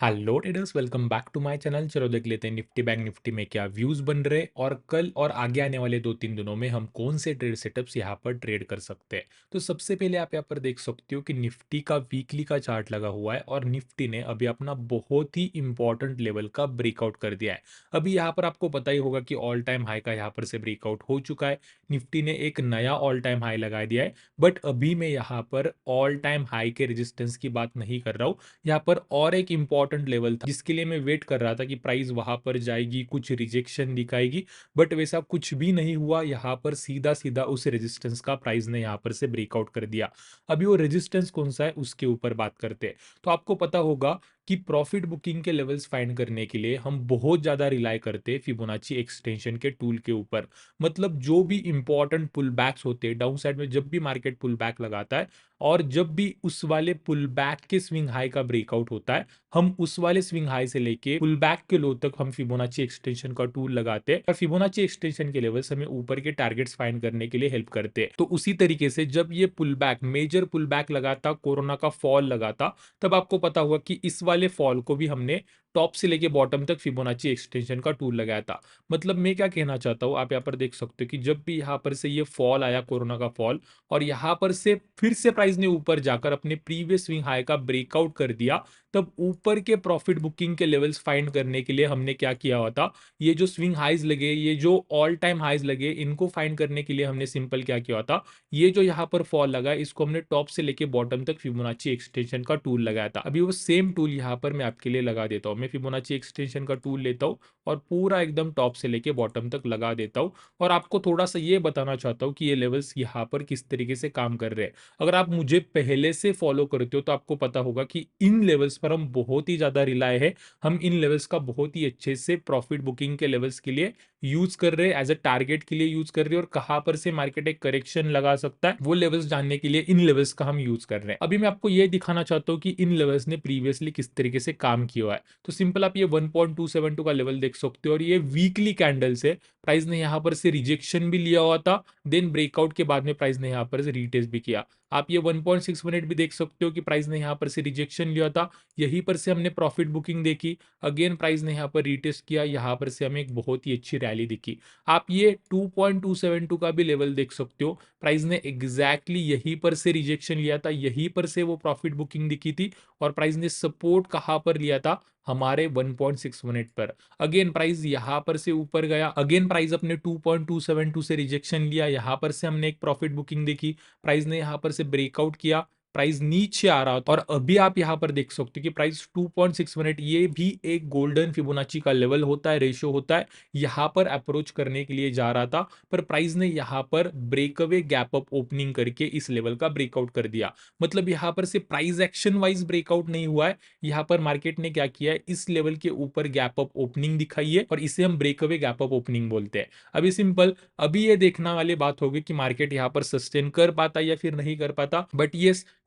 Hello traders, welcome back to my channel. चलो देख लेते हैं निफ्टी बैंक निफ्टी में क्या व्यूज बन रहे और कल और आगे आने वाले 2-3 दिनों में हम कौन से ट्रेड सेटअप्स यहाँ पर ट्रेड कर सकते हैं। तो सबसे पहले आप यहाँ पर देख सकते हो कि निफ्टी का वीकली का चार्ट लगा हुआ है और निफ्टी ने अभी अपना बहुत ही इंपॉर्टेंट लेवल का ब्रेकआउट कर दिया है। अभी यहाँ पर आपको पता ही होगा कि ऑल टाइम हाई का यहाँ पर से ब्रेकआउट हो चुका है। निफ्टी ने एक नया ऑल टाइम हाई लगा दिया है, बट अभी मैं यहाँ पर ऑल टाइम हाई के रेजिस्टेंस की बात नहीं कर रहा हूँ। यहाँ पर और एक इम्पॉर्टेंट लेवल था जिसके लिए मैं वेट कर रहा था कि प्राइस वहां पर जाएगी, कुछ रिजेक्शन दिखाएगी, बट वैसा कुछ भी नहीं हुआ। यहाँ पर सीधा सीधा उस रेजिस्टेंस का प्राइस ने यहाँ पर से ब्रेकआउट कर दिया। अभी वो रेजिस्टेंस कौन सा है उसके ऊपर बात करते हैं। तो आपको पता होगा कि प्रॉफिट बुकिंग के लेवल्स फाइंड करने के लिए हम बहुत ज्यादा रिलाय करते हैं फिबोनाची एक्सटेंशन के टूल के ऊपर। मतलब जो भी इंपॉर्टेंट पुल बैक्स होते हैं डाउन साइड में, जब भी मार्केट पुल बैक लगाता है और जब भी उस वाले पुल बैक के स्विंग हाई का ब्रेकआउट होता है, हम उस वाले स्विंग हाई से लेके पुल बैक के लो तक हम फिबोनाची एक्सटेंशन का टूल लगाते हैं और फिबोनाची एक्सटेंशन के लेवल्स हमें ऊपर के टारगेट्स फाइंड करने के लिए हेल्प करते हैं। तो उसी तरीके से जब ये pull back, major pull back लगाता, कोरोना का फॉल लगाता, तब आपको पता होगा कि इस वाले फॉल को भी हमने टॉप से लेके बॉटम तक फिबोनाची एक्सटेंशन का टूल लगाया था। मतलब मैं क्या कहना चाहता हूँ, आप यहाँ पर देख सकते हो कि जब भी यहाँ पर से ये फॉल आया, कोरोना का फॉल, और यहाँ पर से फिर से प्राइस ने ऊपर जाकर अपने प्रीवियस स्विंग हाई का ब्रेकआउट कर दिया, तब ऊपर के प्रॉफिट बुकिंग के लेवल्स फाइंड करने के लिए हमने क्या किया हुआ था, ये जो स्विंग हाइज लगे, ये जो ऑल टाइम हाइज लगे, इनको फाइंड करने के लिए हमने सिंपल क्या किया हुआ था, ये जो यहाँ पर फॉल लगा इसको हमने टॉप से लेके बॉटम तक फिबोनाची एक्सटेंशन का टूल लगाया था। अभी वो सेम टूल यहाँ पर मैं आपके लिए लगा देता हूँ। मैं फिबोनाची एक्सटेंशन का टूल लेता हूँ और पूरा एकदम टॉप से लेके बॉटम तक लगा देता हूँ और आपको थोड़ा सा ये बताना चाहता हूँ कि ये लेवल्स यहाँ पर किस तरीके से काम कर रहे हैं। अगर आप मुझे पहले से फॉलो करते हो तो आपको पता होगा कि इन लेवल्स पर हम बहुत ही ज्यादा रिलाय है। हम इन लेवल्स का बहुत ही अच्छे से प्रॉफिट बुकिंग के लेवल्स के लिए यूज कर रहे हैं, एज अ टारगेट के लिए यूज कर रहे हैं, और कहां पर से मार्केट एक करेक्शन लगा सकता है वो लेवल्स जानने के लिए इन लेवल्स का हम यूज कर रहे हैं। अभी मैं आपको ये दिखाना चाहता हूँ कि इन लेवल्स ने प्रीवियसली किस तरीके से काम किया हुआ है। तो सिंपल आप ये 1.272 का लेवल देख सकते हो और ये वीकली कैंडल से प्राइस ने यहाँ पर से रिजेक्शन भी लिया हुआ था, देन ब्रेकआउट के बाद में प्राइस ने यहाँ पर से रीटेस्ट भी किया। आप ये 1.6 मिनट भी देख सकते हो कि प्राइस ने यहाँ पर से रिजेक्शन लिया था, यहीं पर से हमने प्रॉफिट बुकिंग देखी, अगेन प्राइस ने यहाँ पर रीटेस्ट किया, यहाँ पर से हमें एक बहुत ही अच्छी रैली दिखी। आप ये 2.272 का भी लेवल देख सकते हो, प्राइस ने एग्जैक्टली यहीं पर से रिजेक्शन लिया था, यहीं पर से वो प्रॉफिट बुकिंग दिखी थी, और प्राइस ने सपोर्ट कहां पर लिया था, हमारे 1.6 मिनट पर। अगेन प्राइस यहां पर से ऊपर गया, अगेन प्राइस अपने 2.272 से रिजेक्शन लिया, यहां पर से हमने एक प्रॉफिट बुकिंग देखी, प्राइस ने यहां पर से ब्रेकआउट किया, प्राइस नीचे आ रहा था, और अभी आप यहां पर देख सकते हो कि प्राइस 2.6 मिनट, ये भी एक गोल्डन फिबोनाची का लेवल होता है, रेशियो होता है, यहां पर अप्रोच करने के लिए जा रहा था, पर प्राइस ने यहां पर ब्रेकअवे गैप अप ओपनिंग करके इस लेवल का ब्रेकआउट कर दिया। मतलब यहां पर से प्राइस एक्शन वाइज ब्रेकआउट नहीं हुआ है, यहां पर मार्केट ने क्या किया है, इस लेवल के ऊपर गैप अप ओपनिंग दिखाई है और इसे हम ब्रेकअवे गैप अप ओपनिंग बोलते हैं। अभी सिंपल, अभी ये देखना वाली बात होगी कि मार्केट यहाँ पर सस्टेन कर पाता या फिर नहीं कर पाता, बट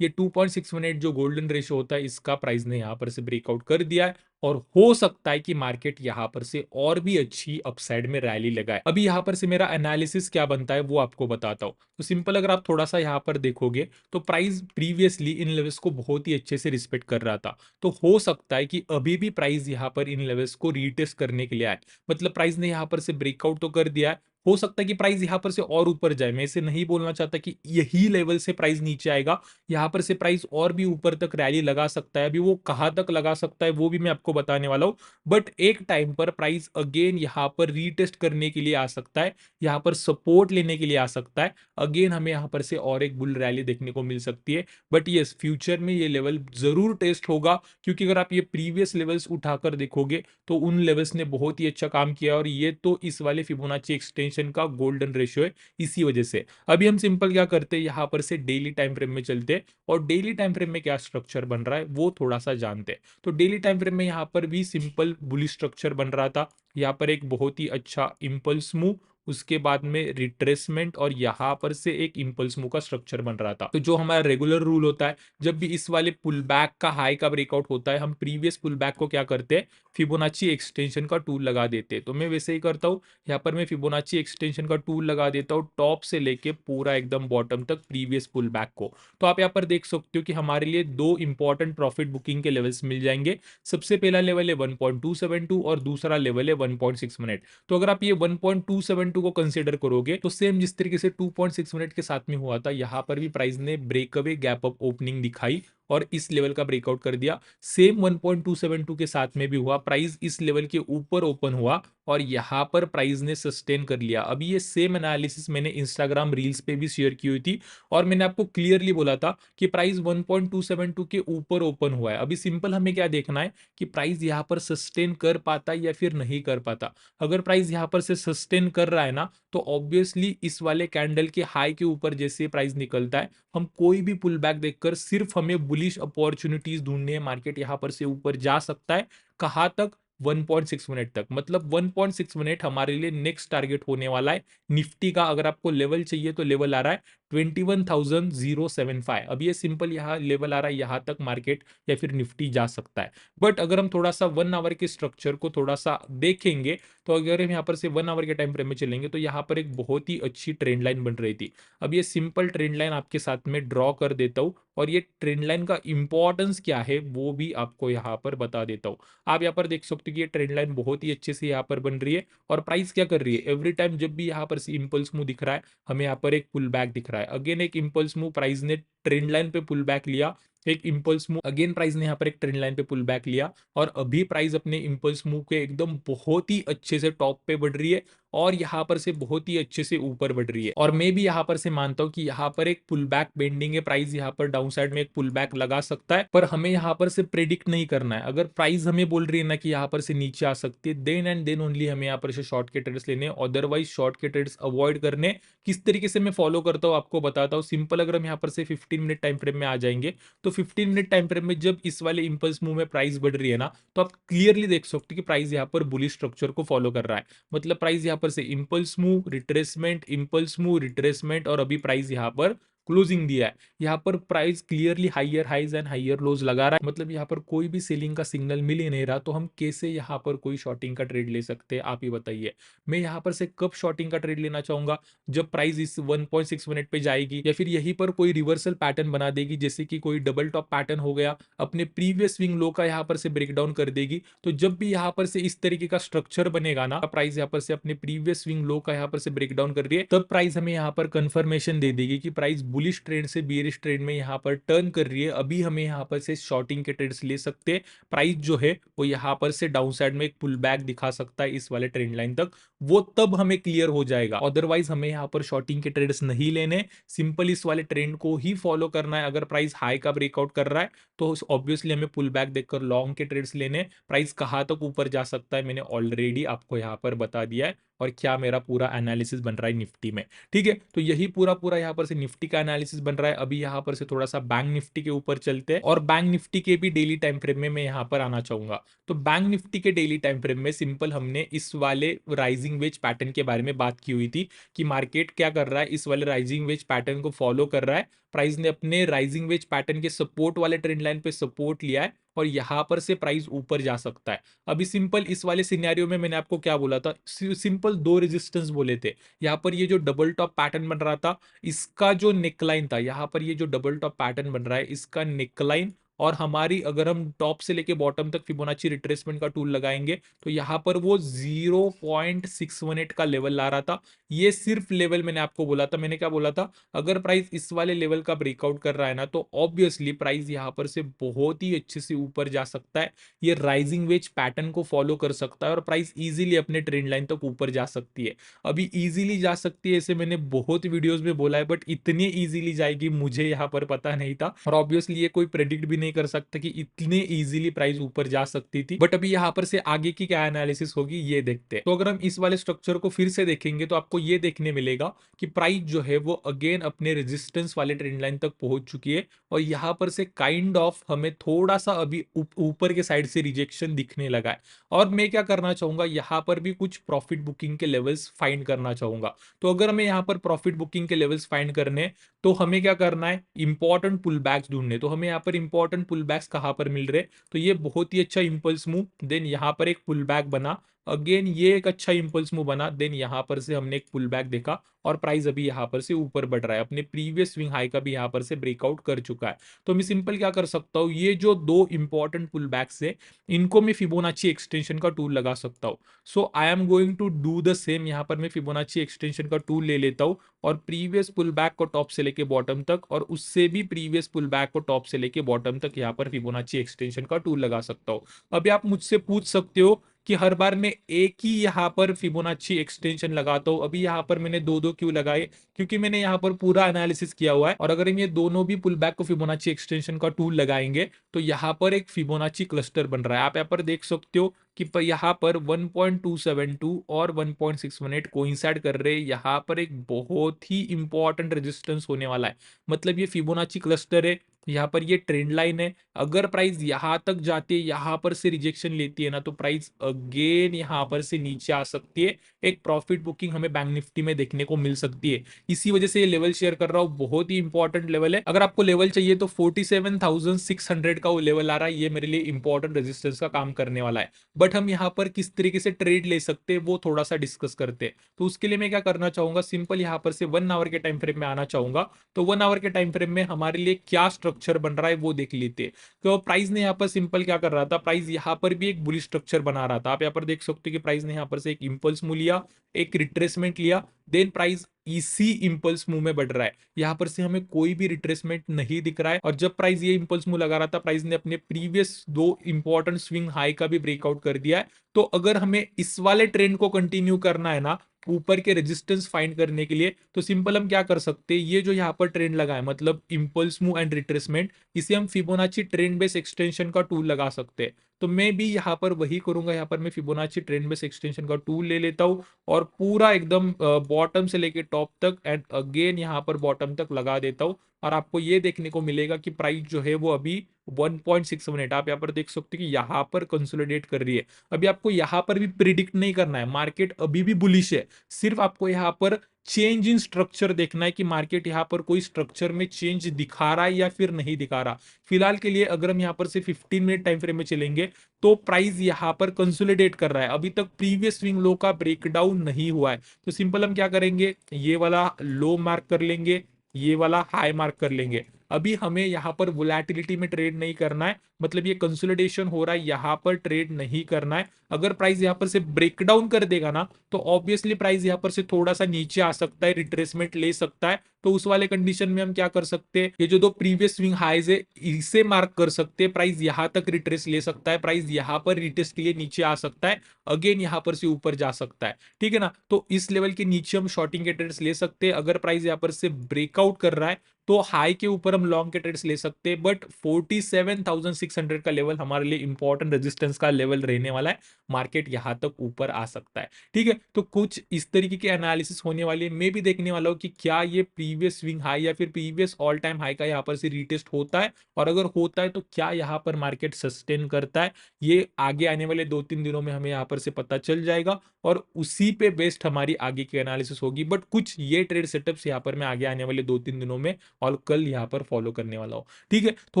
ये 2.6 मिनट जो गोल्डन रेशो होता है, इसका प्राइस ने यहाँ पर से ब्रेकआउट कर दिया है और हो सकता है कि मार्केट यहां पर से और भी अच्छी अपसाइड में रैली लगाए। अभी यहां पर से मेरा एनालिसिस क्या बनता है वो आपको बताता हूं। तो सिंपल, अगर आप थोड़ा सा यहां पर देखोगे तो प्राइस प्रीवियसली इन लेवल्स को बहुत ही अच्छे से रिस्पेक्ट कर रहा था, तो हो सकता है कि अभी भी प्राइस यहां पर इन लेवल्स को रीटेस्ट करने के लिए आए। मतलब प्राइस ने यहां पर से ब्रेकआउट तो कर दिया है, हो सकता है कि प्राइस यहां पर से और ऊपर जाए। मैं इसे नहीं बोलना चाहता कि यही लेवल से प्राइस नीचे आएगा, यहां पर से प्राइस और भी ऊपर तक रैली लगा सकता है। अभी वो कहां तक लगा सकता है वो भी मैं आपको बताने वाला हूं, बट एक टाइम पर प्राइस अगेन यहां पर रीटेस्ट करने के लिए आ सकता है, यहां पर सपोर्ट लेने के लिए आ सकता है, अगेन हमें यहां पर से और एक बुल रैली देखने को मिल सकती है। बट यस, फ्यूचर में ये लेवल जरूर टेस्ट होगा, क्योंकि अगर आप ये प्रीवियस लेवल्स उठाकर देखोगे तो उन लेवल्स ने बहुत ही अच्छा काम किया, और ये तो इस वाले फिबोनाची एक्सटेंशन का गोल्डन रेशियो है, इसी वजह से। अभी हम सिंपल क्या करते हैं, यहां पर से डेली टाइम फ्रेम में चलते हैं और डेली टाइम फ्रेम में क्या स्ट्रक्चर बन रहा है वो थोड़ा सा जानते हैं। तो डेली टाइम फ्रेम में यहाँ पर भी सिंपल बुलिश स्ट्रक्चर बन रहा था, यहाँ पर एक बहुत ही अच्छा इंपल्स मूव उसके बाद में रिट्रेसमेंट और यहाँ पर से एक इम्पल्स मूव का स्ट्रक्चर बन रहा था। तो जो हमारा रेगुलर रूल होता है, जब भी इस वाले पुल बैक का हाई का ब्रेकआउट होता है, हम प्रीवियस पुल बैक को क्या करते हैं, फिबोनाची एक्सटेंशन का टूल लगा देते हैं। तो मैं वैसे ही करता हूँ, यहाँ पर मैं फिबोनाची एक्सटेंशन का टूल लगा देता हूँ टॉप से लेके पूरा एकदम बॉटम तक प्रीवियस पुल बैक को। तो आप यहाँ पर देख सकते हो कि हमारे लिए दो इंपॉर्टेंट प्रॉफिट बुकिंग के लेवल्स मिल जाएंगे। सबसे पहला लेवल है 1.272 और दूसरा लेवल है 1.6 मिनट। तो अगर आप ये 1.272 को कंसीडर करोगे तो सेम जिस तरीके से 2.6 मिनट के साथ में हुआ था, यहाँ पर भी प्राइस ने ब्रेकअवे गैप अप ओपनिंग दिखाई और इस लेवल का ब्रेकआउट कर दिया। सेम 1.272 के साथ में भी हुआ, प्राइस इस लेवल के ऊपर ओपन हुआ और यहाँ पर प्राइस ने सस्टेन कर लिया। अभी ये सेम एनालिसिस मैंने इंस्टाग्राम रील्स पे भी शेयर की हुई थी और मैंने आपको क्लियरली बोला था कि प्राइस 1.272 के ऊपर ओपन हुआ है। अभी सिंपल हमें क्या देखना है कि प्राइस यहाँ पर सस्टेन कर पाता या फिर नहीं कर पाता। अगर प्राइस यहाँ पर से सस्टेन कर रहा है ना, तो ऑब्वियसली इस वाले कैंडल के हाई के ऊपर जैसे प्राइस निकलता है, हम कोई भी पुल बैक देखकर सिर्फ हमें बुलिश अपॉर्चुनिटीज ढूंढनी है। मार्केट यहाँ पर से ऊपर जा सकता है, कहाँ तक, 1.6 मिनट तक। मतलब 1.6 मिनट हमारे लिए नेक्स्ट टारगेट होने वाला है। निफ्टी का अगर आपको लेवल चाहिए तो लेवल आ रहा है 21,075। अब ये सिंपल यहाँ लेवल आ रहा है, यहाँ तक मार्केट या फिर निफ्टी जा सकता है। बट अगर हम थोड़ा सा 1 आवर के स्ट्रक्चर को थोड़ा सा देखेंगे, तो अगर हम यहाँ पर से 1 आवर के टाइम फ्रेम में चलेंगे तो यहाँ पर एक बहुत ही अच्छी ट्रेंड लाइन बन रही थी। अब ये सिंपल ट्रेंड लाइन आपके साथ में ड्रॉ कर देता हूँ और ये ट्रेंड लाइन का इंपॉर्टेंस क्या है वो भी आपको यहाँ पर बता देता हूँ। आप यहाँ पर देख सकते हो कि ये ट्रेंड लाइन बहुत ही अच्छे से यहाँ पर बन रही है और प्राइस क्या कर रही है, एवरी टाइम जब भी यहाँ पर से इंपल्स मूव दिख रहा है, हमें यहाँ पर एक पुल बैक दिख रहा है। अगेन एक इंपल्स मूव, प्राइस ने ट्रेंड लाइन पे पुल बैक लिया, एक इंपल्स मूव, अगेन प्राइस ने यहाँ पर एक ट्रेंड लाइन पे पुल बैक लिया और अभी प्राइस अपने इंपल्स मूव के एकदम बहुत ही अच्छे से टॉप पे बढ़ रही है और यहाँ पर से बहुत ही अच्छे से ऊपर बढ़ रही है। और मैं भी यहाँ पर से मानता हूँ कि यहाँ पर एक पुल बैक बेंडिंग है, प्राइस यहाँ पर डाउन साइड में एक पुल बैक लगा सकता है, पर हमें यहाँ पर से प्रेडिक्ट नहीं करना है। अगर प्राइस हमें बोल रही है ना कि यहाँ पर से नीचे आ सकती है, देन एंड देन ओनली हमें यहाँ पर से शॉर्ट के ट्रेड्स लेने, अदरवाइज शॉर्ट के ट्रेड्स अवॉइड करने। किस तरीके से मैं फॉलो करता हूँ आपको बताता हूँ। सिंपल, अगर हम यहाँ पर से 15 मिनट टाइम फ्रेम में आ जाएंगे तो 15 मिनट टाइम फ्रेम में जब इस वाले इंपल्स मूव में प्राइस बढ़ रही है ना, तो आप क्लियरली देख सकते हो कि प्राइस यहाँ पर बुलिश स्ट्रक्चर को फॉलो कर रहा है। मतलब प्राइस यहाँ पर से impulse move, retracement, impulse move, retracement और अभी प्राइस यहाँ पर क्लोजिंग दिया है। यहाँ पर price clearly higher highs and higher lows लगा रहा है, मतलब यहाँ पर कोई भी सेलिंग का सिग्नल मिल ही नहीं रहा। तो हम कैसे यहाँ पर कोई शॉर्टिंग का ट्रेड ले सकते हैं, आप ही बताइए। मैं यहाँ पर से कब शॉर्टिंग का ट्रेड लेना चाहूंगा, जब प्राइस इस 1.6 मिनट पे जाएगी या फिर यहीं पर कोई रिवर्सल पैटर्न बना देगी, जैसे कि कोई डबल टॉप पैटर्न हो गया, अपने प्रीवियस स्विंग लो का यहाँ पर से ब्रेकडाउन कर देगी। तो जब भी यहाँ पर से इस तरीके का स्ट्रक्चर बनेगा ना, प्राइस यहाँ पर से अपने प्रीवियस स्विंग लो का यहाँ पर से ब्रेकडाउन कर रही है, तब प्राइस हमें यहाँ पर कंफर्मेशन दे देगी कि प्राइस बुलिश ट्रेंड से बियरिश ट्रेंड में यहाँ पर टर्न कर रही है। अभी हमें यहाँ पर से शॉर्टिंग के ट्रेड्स ले सकते हैं। प्राइस जो है वो यहाँ पर से डाउन साइड में एक पुल बैक दिखा सकता है इस वाले ट्रेंड लाइन तक, वो तब हमें क्लियर हो जाएगा। अदरवाइज हमें यहाँ पर शॉर्टिंग के ट्रेड्स नहीं लेने, सिंपल इस वाले ट्रेंड को ही फॉलो करना है। अगर प्राइस हाई का ब्रेकआउट कर रहा है तो ऑब्वियसली हमें पुल बैक देखकर लॉन्ग के ट्रेड्स लेने। प्राइस कहाँ तक ऊपर जा सकता है मैंने ऑलरेडी आपको यहाँ पर बता दिया है और क्या मेरा पूरा एनालिसिस बन रहा है निफ्टी में। ठीक है, तो यही पूरा पूरा यहाँ पर से निफ्टी का एनालिसिस बन रहा है। अभी यहाँ पर से थोड़ा सा बैंक निफ्टी के ऊपर चलते हैं और बैंक निफ्टी के भी डेली टाइम फ्रेम में मैं यहाँ पर आना चाहूंगा। तो बैंक निफ्टी के डेली टाइम फ्रेम में सिंपल हमने इस वाले राइजिंग वेज पैटर्न के बारे में बात की हुई थी कि मार्केट क्या कर रहा है, इस वाले राइजिंग वेज पैटर्न को फॉलो कर रहा है। प्राइस ने अपने राइजिंग वेज पैटर्न के सपोर्ट वाले ट्रेंड लाइन पे सपोर्ट लिया है और यहां पर से प्राइस ऊपर जा सकता है। अभी सिंपल इस वाले सिनेरियो में मैंने आपको क्या बोला था, सिंपल दो रेजिस्टेंस बोले थे। यहाँ पर ये जो डबल टॉप पैटर्न बन रहा था, इसका जो नेकलाइन था, यहाँ पर ये जो डबल टॉप पैटर्न बन रहा है इसका नेकलाइन, और हमारी अगर हम टॉप से लेके बॉटम तक फिबोनाची रिट्रेसमेंट का टूल लगाएंगे तो यहाँ पर वो 0.618 का लेवल ला रहा था। ये सिर्फ लेवल मैंने आपको बोला था, मैंने क्या बोला था, अगर प्राइस इस वाले लेवल का ब्रेकआउट कर रहा है ना तो ऑब्वियसली प्राइस यहाँ पर से बहुत ही अच्छे से ऊपर जा सकता है। ये राइजिंग वेज पैटर्न को फॉलो कर सकता है और प्राइस इजीली अपने ट्रेंड लाइन तक ऊपर जा सकती है। अभी इजीली जा सकती है ऐसे मैंने बहुत वीडियोस में बोला है, बट इतनी इजीली जाएगी मुझे यहाँ पर पता नहीं था और ऑब्वियसली ये कोई प्रेडिक्ट भी नहीं नहीं कर सकता कि इतने इजीली प्राइस ऊपर जा सकती थी। बट अभी यहाँ पर से आगे की क्या एनालिसिस होगी ये देखते हैं। तो अगर हम इस वाले स्ट्रक्चर को फिर से देखेंगे तो आपको ये देखने मिलेगा कि प्राइस जो है वो अगेन अपने रेजिस्टेंस वाले ट्रेंड लाइन तक पहुंच चुकी है और यहाँ पर से काइंड ऑफ हमें थोड़ा सा अभी ऊपर के साइड से रिजेक्शन दिखने लगा है। और मैं क्या करना चाहूंगा, यहाँ पर भी कुछ प्रॉफिट बुकिंग के लेवल्स फाइंड करना चाहूंगा। तो अगर हमें यहाँ पर प्रॉफिट बुकिंग के लेवल्स फाइंड करने, तो हमें क्या करना है, इंपॉर्टेंट पुल बैक्स ढूंढने। तो हमें यहाँ पर इंपॉर्टेंट पुल बैक्स कहाँ पर मिल रहे, तो ये बहुत ही अच्छा इंपल्स मूव, देन यहाँ पर एक पुल बैक बना, अगेन ये एक अच्छा इंपल्स मूव बना, देन यहाँ पर से हमने एक पुल बैक देखा और प्राइस अभी यहाँ पर से ऊपर बढ़ रहा है, अपने प्रीवियस स्विंग हाई का भी यहाँ पर से ब्रेकआउट कर चुका है। तो मैं सिंपल क्या कर सकता हूँ, ये जो दो इंपॉर्टेंट पुल बैक्स है इनको मैं फिबोनाची एक्सटेंशन का टूल लगा सकता हूँ। So I am going to do the same. यहाँ पर मैं फिबोनाची एक्सटेंशन का टूल ले लेता हूँ और प्रीवियस पुल बैक को टॉप से लेके बॉटम तक और उससे भी प्रीवियस पुल बैक को टॉप से लेके बॉटम तक यहाँ पर फिबोनाची एक्सटेंशन का टूल लगा सकता हूँ। अभी आप मुझसे पूछ सकते हो कि हर बार मैं एक ही यहाँ पर फिबोनाची एक्सटेंशन लगाता हूँ, अभी यहाँ पर मैंने दो दो क्यों लगाए, क्योंकि मैंने यहाँ पर पूरा एनालिसिस किया हुआ है। और अगर हम ये दोनों भी पुल बैक को फिबोनाची एक्सटेंशन का टूल लगाएंगे तो यहाँ पर एक फिबोनाची क्लस्टर बन रहा है। आप यहाँ पर देख सकते हो कि यहाँ पर 1.272 और 1.618 कोइंसाइड कर रहे हैं। यहाँ पर एक बहुत ही इंपॉर्टेंट रेजिस्टेंस होने वाला है, मतलब ये फिबोनाची क्लस्टर है, यहाँ पर ये ट्रेंड लाइन है। अगर प्राइस यहां तक जाती है, यहां पर से रिजेक्शन लेती है ना, तो प्राइस अगेन यहां पर से नीचे आ सकती है। एक प्रॉफिट बुकिंग हमें बैंक निफ्टी में देखने को मिल सकती है। इसी वजह से ये लेवल शेयर कर रहा हूं, बहुत ही इंपॉर्टेंट लेवल है। अगर आपको लेवल चाहिए तो 47,600 का वो लेवल आ रहा है, ये मेरे लिए इंपॉर्टेंट रेजिस्टेंस का काम करने वाला है। बट हम यहाँ पर किस तरीके से ट्रेड ले सकते हैं वो थोड़ा सा डिस्कस करते हैं। तो उसके लिए मैं क्या करना चाहूंगा, सिंपल यहाँ पर से 1 आवर के टाइम फ्रेम में आना चाहूंगा। तो 1 आवर के टाइम फ्रेम में हमारे लिए क्या स्ट्रक्चर बन रहा है वो देख लेते हैं। तो प्राइस ने यहाँ पर सिंपल क्या कर रहा था, प्राइस यहाँ पर भी एक बुलिश स्ट्रक्चर बना रहा था। आप यहाँ पर देख सकते हो कि प्राइस ने यहाँ पर से एक इंपल्स मूव लिया, एक रिट्रेसमेंट लिया, देन प्राइस इसी इंपल्स मूव में बढ़ रहा है। यहाँ पर से हमें कोई भी रिट्रेसमेंट नहीं दिख रहा है और जब प्राइस ये इंपल्स मूव लगा रहा था, प्राइस ने अपने प्रीवियस दो इंपॉर्टेंट स्विंग हाई का भी ब्रेकआउट कर दिया है। तो अगर हमें इस वाले ट्रेंड को कंटिन्यू करना है ना, ऊपर के रेजिस्टेंस फाइंड करने के लिए, तो सिंपल हम क्या कर सकते हैं, ये जो यहाँ पर ट्रेंड लगा है, मतलब इंपल्स मूव एंड रिट्रेसमेंट, इसे हम फिबोनाची ट्रेंड बेस एक्सटेंशन का टूल लगा सकते हैं। तो मैं भी यहाँ पर वही करूंगा, यहाँ पर मैं फिबोनाची ट्रेंड बेस एक्सटेंशन का टूल ले लेता हूँ और पूरा एकदम बॉटम से लेके टॉप तक एंड अगेन यहाँ पर बॉटम तक लगा देता हूँ। और आपको ये देखने को मिलेगा कि प्राइस जो है वो अभी 1.618, आप यहाँ पर देख सकते हो कि यहाँ पर कंसोलिडेट कर रही है। अभी आपको यहाँ पर भी प्रिडिक्ट नहीं करना है, मार्केट अभी भी बुलिश है, सिर्फ आपको यहाँ पर चेंज इन स्ट्रक्चर देखना है कि मार्केट यहाँ पर कोई स्ट्रक्चर में चेंज दिखा रहा है या फिर नहीं दिखा रहा। फिलहाल के लिए अगर हम यहाँ पर से 15 मिनट टाइम फ्रेम में चलेंगे तो प्राइस यहाँ पर कंसोलिडेट कर रहा है, अभी तक प्रीवियस स्विंग लो का ब्रेकडाउन नहीं हुआ है। तो सिंपल हम क्या करेंगे, ये वाला लो मार्क कर लेंगे, ये वाला हाई मार्क कर लेंगे। अभी हमें यहाँ पर वोलेटिलिटी में ट्रेड नहीं करना है, मतलब ये कंसोलिडेशन हो रहा है, यहाँ पर ट्रेड नहीं करना है। अगर प्राइस यहाँ पर से ब्रेकडाउन कर देगा ना, तो ऑब्वियसली प्राइस यहाँ पर से थोड़ा सा नीचे आ सकता है, रिट्रेसमेंट ले सकता है। तो उस वाले कंडीशन में हम क्या कर सकते हैं, ये जो दो प्रीवियस स्विंग हाईज है इसे मार्क कर सकते हैं, प्राइस यहाँ तक रिट्रेस ले सकता है, प्राइस यहाँ पर रिट्रेस के लिए नीचे आ सकता है, अगेन यहाँ पर से ऊपर जा सकता है। ठीक है ना, तो इस लेवल के नीचे हम शॉर्टिंग के ट्रेड्स ले सकते हैं। अगर प्राइस यहाँ पर से ब्रेकआउट कर रहा है तो हाई के ऊपर हम लॉन्ग के ट्रेड्स ले सकते हैं, बट 47,600 का लेवल हमारे लिए इंपॉर्टेंट रेजिस्टेंस का लेवल रहने वाला है, मार्केट यहां तक ऊपर आ सकता है। ठीक है, तो कुछ इस तरीके के एनालिसिस होने वाली है। मैं भी देखने वाला हूं कि क्या ये प्रीवियस स्विंग हाई या फिर प्रीवियस ऑल टाइम हाई का यहाँ पर से रीटेस्ट होता है, और अगर होता है तो क्या यहाँ पर मार्केट सस्टेन करता है, ये आगे आने वाले 2-3 दिनों में हमें यहाँ पर से पता चल जाएगा और उसी पे बेस्ड हमारी आगे की एनालिसिस होगी। बट कुछ ये ट्रेड सेटअप्स यहाँ पर मैं आगे आने वाले 2-3 दिनों में और कल यहाँ पर फॉलो करने वाला हूँ। ठीक है, तो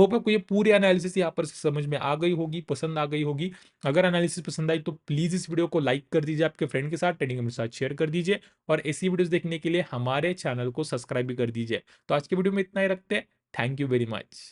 होप आपको ये पूरी एनालिसिस यहाँ पर समझ में आ गई होगी, पसंद आ गई होगी। अगर एनालिसिस पसंद आई तो प्लीज इस वीडियो को लाइक कर दीजिए, आपके फ्रेंड के साथ, टेलीग्राम के साथ शेयर कर दीजिए और ऐसी वीडियोस देखने के लिए हमारे चैनल को सब्सक्राइब भी कर दीजिए। तो आज के वीडियो में इतना ही रखते हैं। Thank you very much.